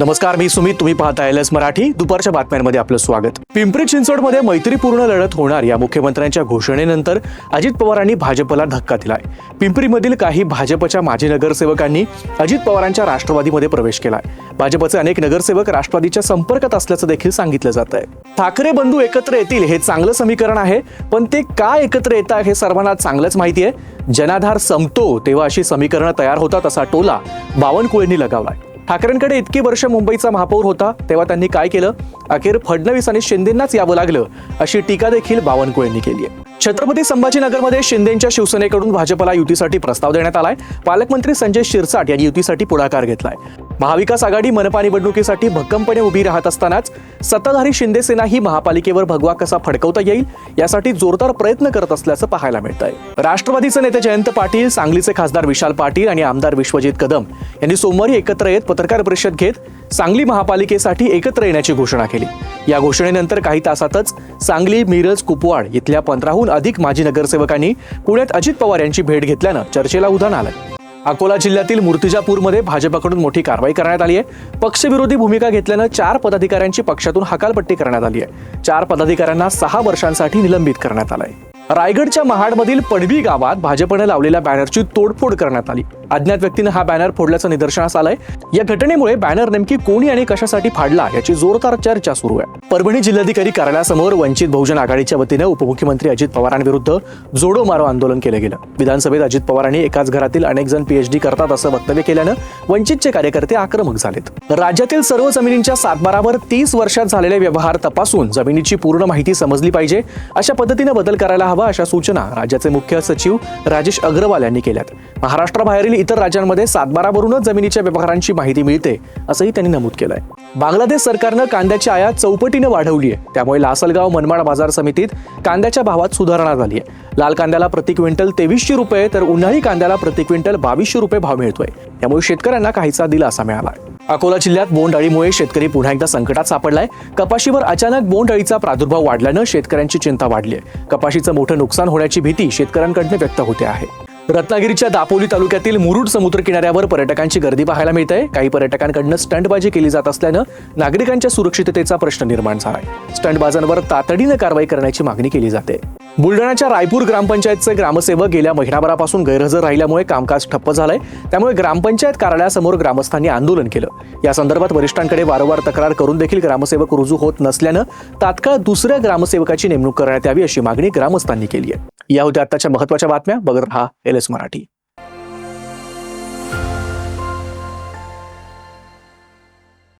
नमस्कार, मी सुमित. तुम्ही पाहता एलएस मराठी. दुपारच्या बातम्यांमध्ये आपलं स्वागत. पिंपरी चिंचवडमध्ये मैत्रीपूर्ण लढत होणार या मुख्यमंत्र्यांच्या घोषणेनंतर अजित पवारांनी भाजपला धक्का दिलाय. पिंपरीमधील काही भाजपच्या माजी नगरसेवकांनी अजित पवारांच्या राष्ट्रवादीमध्ये प्रवेश केलाय. भाजपचे अनेक नगरसेवक राष्ट्रवादीच्या संपर्कात असल्याचं देखील सांगितलं जात आहे. ठाकरे बंधू एकत्र येतील हे चांगलं समीकरण आहे, पण ते का एकत्र येतात हे सर्वांना चांगलंच माहिती आहे. जनाधार संपतो तेव्हा अशी समीकरणं तयार होतात असा टोला बावनकुळेंनी लगावलाय. ठाकरेंकडे इतकी वर्ष मुंबईचा महापौर होता तेव्हा त्यांनी काय केलं? अखेर फडणवीस आणि शिंदेंनाच यावं लागलं अशी टीका देखील बावनकुळेंनी केली आहे. छत्रपती संभाजीनगरमध्ये शिंदेंच्या शिवसेनेकडून भाजपला युतीसाठी प्रस्ताव देण्यात आलाय. पालकमंत्री संजय शिरसाट यांनी युतीसाठी पुढाकार घेतलाय. महाविकास आघाडी मनपा निवडणुकीसाठी भक्कमपणे उभी राहत असतानाच सत्ताधारी शिंदे सेना ही महापालिकेवर भगवा कसा फडकवता येईल यासाठी जोरदार प्रयत्न करत असल्याचं पाहायला मिळतंय. राष्ट्रवादीचे नेते जयंत पाटील, सांगलीचे खासदार विशाल पाटील आणि आमदार विश्वजित कदम यांनी सोमवारी एकत्र येत पत्रकार परिषद घेत सांगली महापालिकेसाठी एकत्र येण्याची घोषणा केली. या घोषणेनंतर काही तासातच सांगली, मिरज, कुपवाड इथल्या 15हून अधिक माजी नगरसेवकांनी पुण्यात अजित पवार यांची भेट घेतल्यानं चर्चेला उधाण आलं. अकोला जिल्ह्यातील मूर्तिजापूरमध्ये भाजपकडून मोठी कारवाई करण्यात आली आहे. पक्षविरोधी भूमिका घेतल्यानं 4 पदाधिकाऱ्यांची पक्षातून हकालपट्टी करण्यात आली आहे. 4 पदाधिकाऱ्यांना 6 वर्षांसाठी निलंबित करण्यात आलंय. रायगडच्या महाडमधील पडवी गावात भाजपने लावलेल्या बॅनरची तोडफोड करण्यात आली. अज्ञात व्यक्तीनं हा बॅनर फोडल्याचं निदर्शनास आलंय. या घटनेमुळे बॅनर नेमकी कोणी आणि कशासाठी फाडला याची जोरदार चर्चा सुरू आहे. परभणी जिल्हाधिकारी कार्यालयासमोर वंचित बहुजन आघाडीच्या वतीने उपमुख्यमंत्री अजित पवारांविरुद्ध जोडो मारो आंदोलन केलं गेलं. विधानसभेत अजित पवारांनी एकाच घरातील अनेक जण पीएचडी करतात असं वक्तव्य केल्यानं वंचितचे कार्यकर्ते आक्रमक झालेत. राज्यातील सर्व जमिनींच्या सातबारावर 30 वर्षात झालेले व्यवहार तपासून जमिनीची पूर्ण माहिती समजली पाहिजे अशा पद्धतीने बदल करायला हवा अशा सूचना राज्याचे मुख्य सचिव राजेश अग्रवाल यांनी केल्यात. महाराष्ट्राबाहेरील इतर राज्यांमध्ये सातबारावरूनच जमिनीच्या व्यवहारांची माहिती मिळते असंही त्यांनी नमूद केलंय. बांगलादेश सरकारनं कांद्याची आयात चौपटीनं वाढवली आहे. त्यामुळे लासलगाव मनमाड बाजार समितीत कांद्याच्या भावात सुधारणा झाली आहे. लाल कांद्याला प्रति क्विंटल 2300 रुपये तर उन्हाळी कांद्याला प्रति क्विंटल 2200 रुपये भाव मिळतोय. त्यामुळे शेतकऱ्यांना काहीसा दिलासा मिळाला. अकोला जिल्ह्यात बोंडअळीमुळे शेतकरी पुन्हा एकदा संकटात सापडलाय. कपाशीवर अचानक बोंडअळीचा प्रादुर्भाव वाढल्यानं शेतकऱ्यांची चिंता वाढली आहे. कपाशीचं मोठं नुकसान होण्याची भीती शेतकऱ्यांकडून व्यक्त होते आहे. रत्नागिरीच्या दापोली तालुक्यातील मुरुड समुद्र किनाऱ्यावर पर्यटकांची गर्दी पाहायला मिळते. काही पर्यटकांकडून स्टंटबाजी केली जात असल्यानं नागरिकांच्या सुरक्षिततेचा प्रश्न निर्माण झालाय. स्टंटबाजांवर तातडीनं कारवाई करण्याची मागणी केली जाते. बुलढाण्याच्या रायपूर ग्रामपंचायतचे ग्रामसेवक गेल्या महिनाभरापासून गैरहजर राहिल्यामुळे कामकाज ठप्प झालंय. त्यामुळे ग्रामपंचायत कार्यालयासमोर ग्रामस्थांनी आंदोलन केलं. या संदर्भात वरिष्ठांकडे वारंवार तक्रार करून देखील ग्रामसेवक रुजू होत नसल्यानं तात्काळ दुसऱ्या ग्रामसेवकाची नेमणूक करण्यात यावी अशी मागणी ग्रामस्थांनी केली आहे. या होत्या आताच्या महत्त्वाच्या बातम्या. बघत रहा एलएस मराठी.